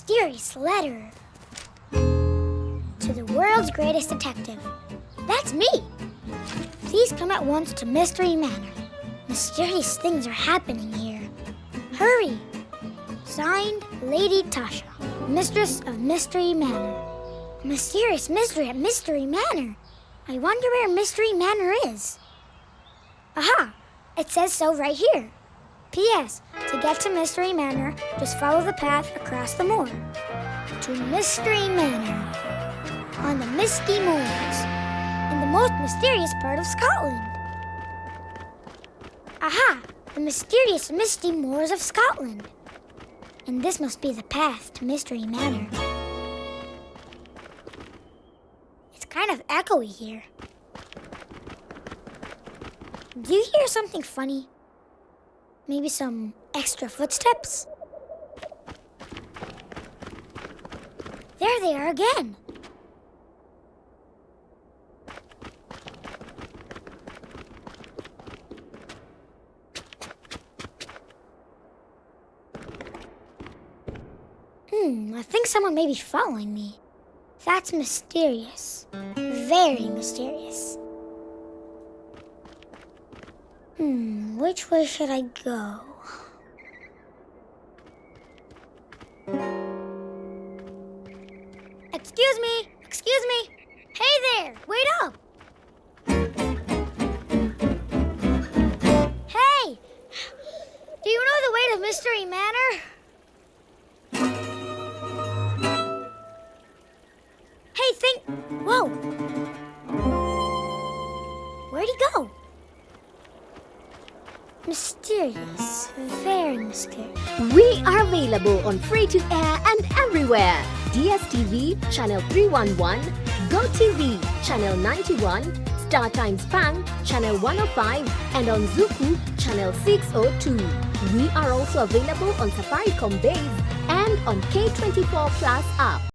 mysterious letter to the world's greatest detective. That's me. Please come at once to Mystery Manor. Mysterious things are happening here. Hurry. Signed, Lady Tasha, Mistress of Mystery Manor. Mysterious mystery at Mystery Manor. I wonder where Mystery Manor is. Aha! It says so right here. P.S. To get to Mystery Manor, just follow the path across the moor. To Mystery Manor. On the Misty Moors. In the most mysterious part of Scotland. Aha! The mysterious Misty Moors of Scotland. And this must be the path to Mystery Manor. It's kind of echoey here. Do you hear something funny? Maybe some extra footsteps? There they are again. I think someone may be following me. That's mysterious. Very mysterious. Which way should I go? Excuse me! Excuse me! Hey there! Wait up! Hey! Do you know the way to Mystery Manor? Whoa! Where'd he go? Mysterious. Very mysterious. We are available on free-to-air and everywhere. DSTV, Channel 311, GoTV, Channel 91, StarTimes Bang, Channel 105, and on Zuku, Channel 602. We are also available on Safaricom Base and on K24 Plus app.